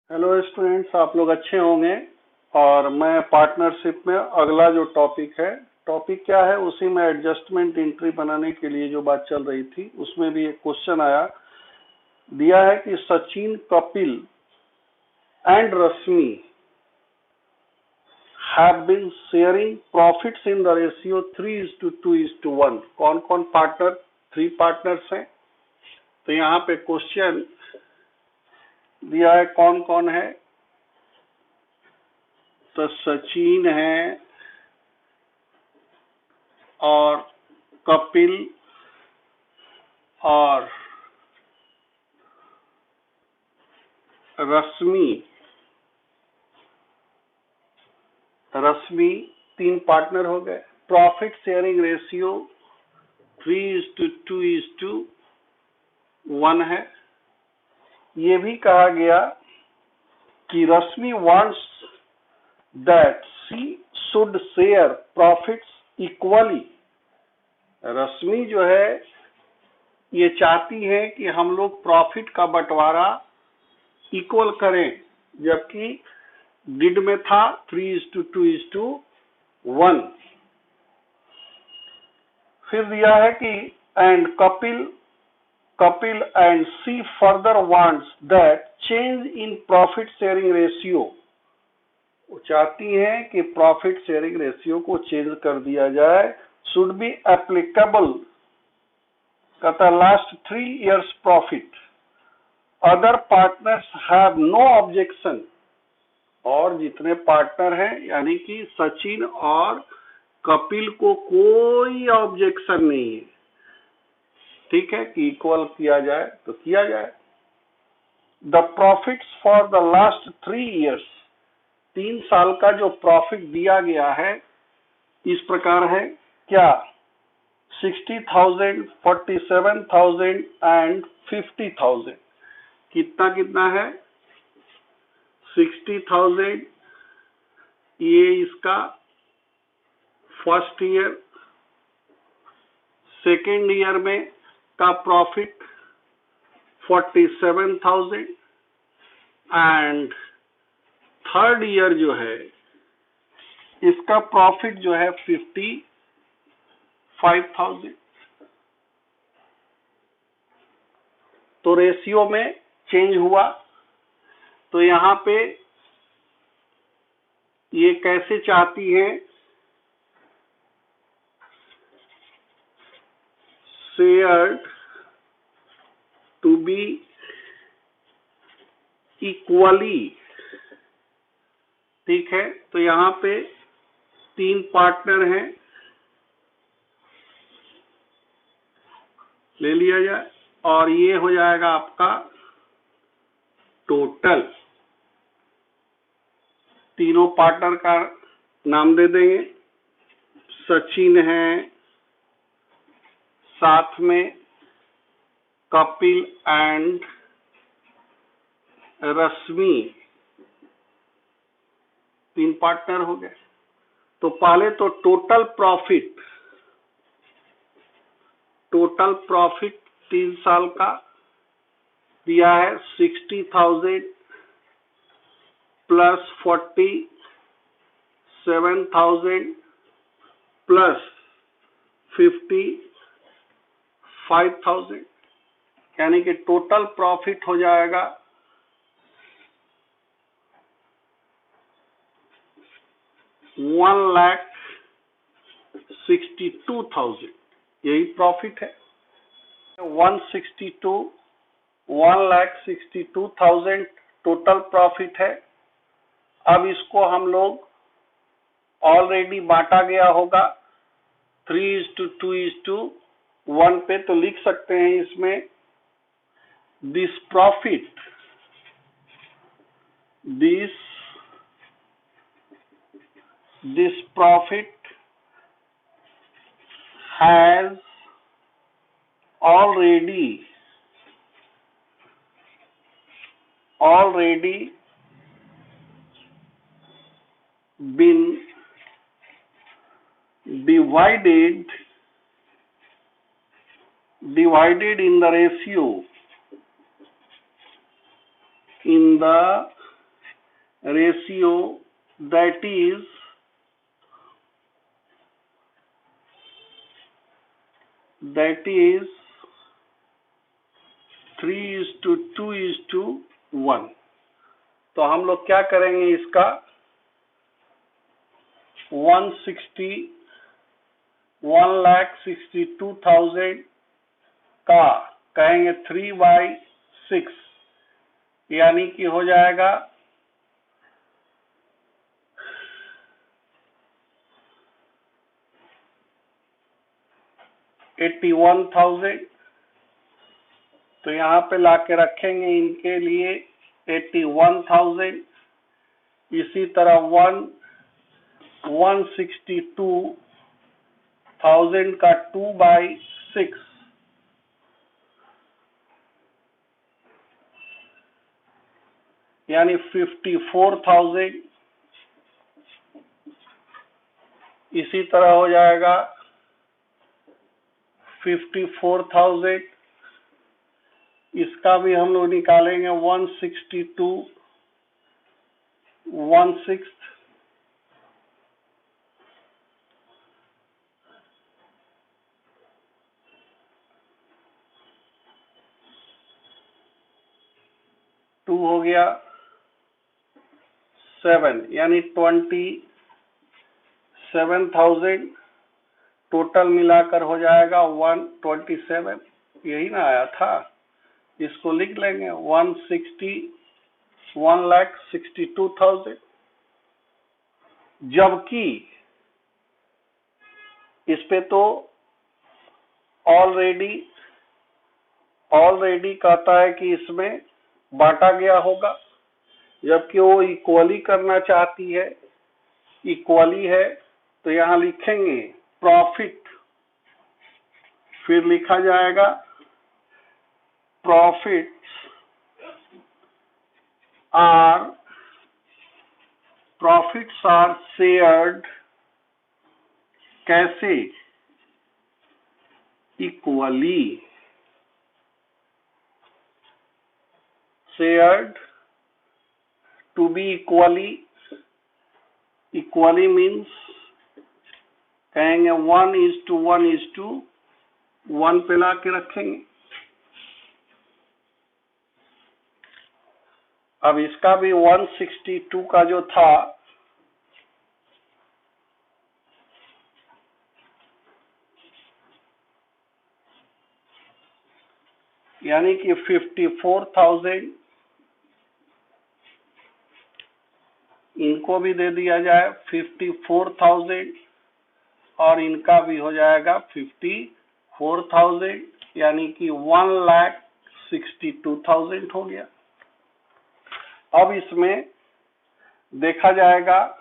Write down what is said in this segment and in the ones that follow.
Hello students, आप लोग अच्छे होंगे। और मैं पार्टनरशिप में अगला जो टॉपिक क्या है, उसी में एडजस्टमेंट एंट्री बनाने के लिए जो बात चल रही थी उसमें भी एक क्वेश्चन आया। दिया है कि Sachin, Kapil and Rashmi have been sharing profits in the ratio 3:2:1। कौन कौन पार्टनर? 3 पार्टनर्स हैं। तो यहाँ पे क्वेश्चन दिया है कौन कौन है। तो सचिन है और कपिल और रश्मि 3 पार्टनर हो गए। प्रॉफिट शेयरिंग रेशियो 3:2:1 है। ये भी कहा गया कि Rashmi wants that she should share profits equally. Rashmi जो है ये चाहती है कि हम लोग प्रॉफिट का बंटवारा इक्वल करें, जबकि डिड में था 3:2:1। फिर दिया है कि and Kapil and C further wants that change in profit sharing ratio. वो चाहती हैं कि प्रॉफिट शेयरिंग रेशियो को चेंज कर दिया जाए। शुड बी एप्लीकेबल कहता last 3 years profit. Other partners have no objection. और जितने पार्टनर हैं यानी कि सचिन और कपिल को कोई ऑब्जेक्शन नहीं है, ठीक है, कि इक्वल किया जाए तो किया जाए। The profits for the last 3 years, 3 साल का जो प्रॉफिट दिया गया है इस प्रकार है। क्या? 60,000, 47,000 एंड 50,000। कितना कितना है? 60,000 ये इसका फर्स्ट ईयर। सेकेंड ईयर में का प्रॉफिट 47,000 एंड थर्ड ईयर जो है इसका प्रॉफिट जो है 55,000। तो रेशियो में चेंज हुआ। तो यहाँ पे ये कैसे चाहती है? शेयर्ड टू बी इक्वली, ठीक है। तो यहाँ पे 3 पार्टनर हैं, ले लिया जाए और ये हो जाएगा आपका टोटल। तीनों पार्टनर का नाम दे देंगे। सचिन है, साथ में कपिल एंड रश्मि, 3 पार्टनर हो गए। तो पहले तो टोटल प्रॉफिट 3 साल का दिया है 60,000 प्लस 47,000 प्लस 55,000, यानी कि टोटल प्रॉफिट हो जाएगा 1,62,000। यही प्रॉफिट है। 1,62,000 टोटल प्रॉफिट है। अब इसको हम लोग ऑलरेडी बांटा गया होगा 3:2:1 पे, तो लिख सकते हैं इसमें this profit has already been divided in the ratio in the ratio that is 3:2:1। तो हम लोग क्या करेंगे, इसका 1,62,000 का कहेंगे 3/6, यानी कि हो जाएगा 81,000। तो यहाँ पे लाके रखेंगे इनके लिए 81,000। इसी तरह 162,000 का 2/6, यानी 54,000। इसी तरह हो जाएगा 54,000। इसका भी हम लोग निकालेंगे 162/1/6। 2 हो गया 7, यानी 27,000 टोटल मिलाकर हो जाएगा 127। यही ना आया था, इसको लिख लेंगे 1,62,000। जबकि इस पे तो ऑलरेडी कहता है कि इसमें बांटा गया होगा, जबकि वो इक्वली करना चाहती है, इक्वली है। तो यहां लिखेंगे प्रॉफिट, फिर लिखा जाएगा प्रॉफिट्स आर शेयर्ड, कैसे, equally, shared to be equally means कहेंगे 1:1:1 पे ला के रखेंगे। अब इसका भी 162 का जो था, यानी कि 54,000 इनको भी दे दिया जाए 54,000, और इनका भी हो जाएगा 54,000, यानी कि 1,62,000 हो गया। अब इसमें देखा जाएगा,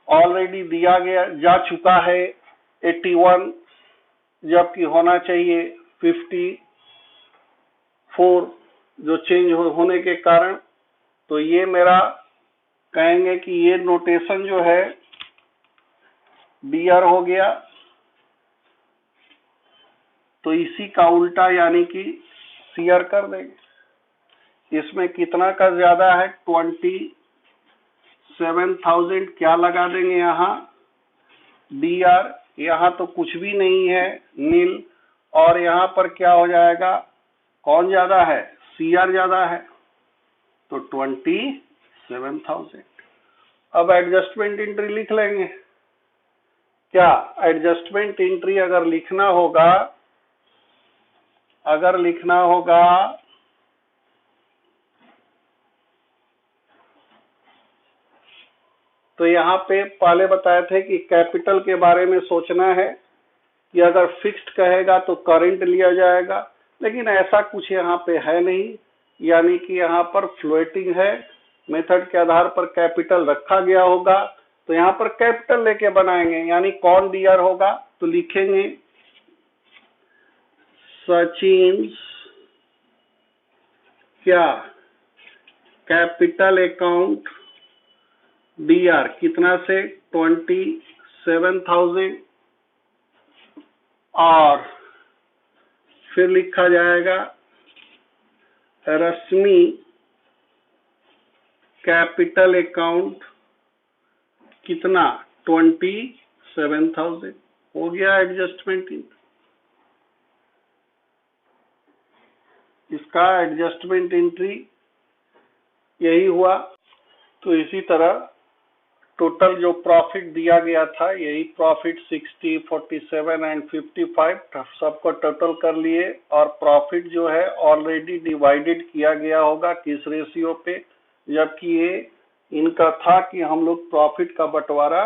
ऑलरेडी दिया जा चुका है 81, जबकि होना चाहिए 54, जो चेंज होने के कारण। तो ये मेरा कहेंगे कि ये नोटेशन जो है बीआर हो गया, तो इसी का उल्टा यानी कि सीआर कर देंगे। इसमें कितना का ज्यादा है, 27,000 क्या लगा देंगे यहाँ बीआर, यहाँ तो कुछ भी नहीं है, नील। और यहाँ पर क्या हो जाएगा, कौन ज्यादा है, सीआर ज्यादा है, तो 27,000। अब एडजस्टमेंट एंट्री लिख लेंगे। क्या एडजस्टमेंट एंट्री अगर लिखना होगा तो यहाँ पे पहले बताए थे कि कैपिटल के बारे में सोचना है कि अगर फिक्स्ड कहेगा तो करंट लिया जाएगा, लेकिन ऐसा कुछ यहाँ पे है नहीं, यानी कि यहाँ पर फ्लोटिंग है, मेथड के आधार पर कैपिटल रखा गया होगा। तो यहाँ पर कैपिटल लेके बनाएंगे, यानी कौन डीआर होगा, तो लिखेंगे सचिन क्या कैपिटल अकाउंट डीआर कितना से 27,000, और फिर लिखा जाएगा रश्मि कैपिटल अकाउंट कितना 27,000 हो गया एडजस्टमेंट। इसका एडजस्टमेंट एंट्री यही हुआ। तो इसी तरह टोटल जो प्रॉफिट दिया गया था यही प्रॉफिट 60, 47 एंड 55 सबको टोटल कर लिए और प्रॉफिट जो है ऑलरेडी डिवाइडेड किया गया होगा किस रेशियो पे, जबकि ये इनका था कि हम लोग प्रॉफिट का बंटवारा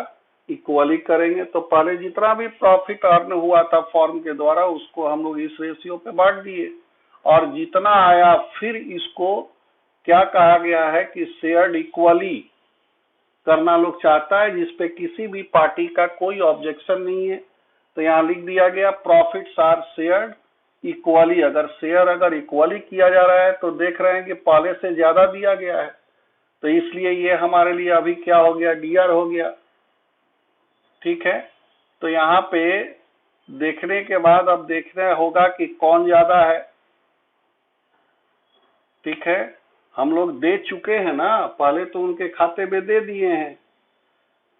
इक्वली करेंगे। तो पहले जितना भी प्रॉफिट अर्न हुआ था फॉर्म के द्वारा उसको हम लोग इस रेशियो पे बांट दिए और जितना आया फिर इसको क्या कहा गया है कि शेयर्ड इक्वली करना लोग चाहता है, जिसपे किसी भी पार्टी का कोई ऑब्जेक्शन नहीं है। तो यहाँ लिख दिया गया प्रॉफिट्स आर शेयर्ड इक्वली। अगर इक्वली किया जा रहा है तो देख रहे हैं कि पहले से ज्यादा दिया गया है, तो इसलिए ये हमारे लिए अभी क्या हो गया, डीआर हो गया। ठीक है, तो यहाँ पे देखने के बाद अब देखना होगा कि कौन ज्यादा है। ठीक है, हम लोग दे चुके हैं ना, पहले तो उनके खाते में दे दिए हैं,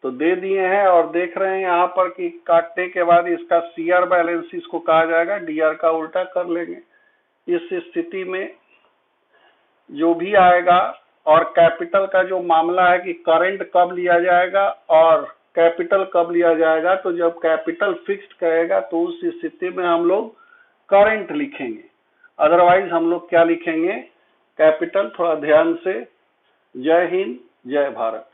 तो दे दिए हैं और देख रहे हैं यहाँ पर कि काटने के बाद इसका सीआर बैलेंस इसको कहा जाएगा, डीआर का उल्टा कर लेंगे। इस स्थिति में जो भी आएगा और कैपिटल का जो मामला है कि करंट कब लिया जाएगा और कैपिटल कब लिया जाएगा, तो जब कैपिटल फिक्स्ड करेगा तो उस स्थिति में हम लोग करंट लिखेंगे, अदरवाइज हम लोग क्या लिखेंगे, कैपिटल। थोड़ा ध्यान से। जय हिंद, जय भारत।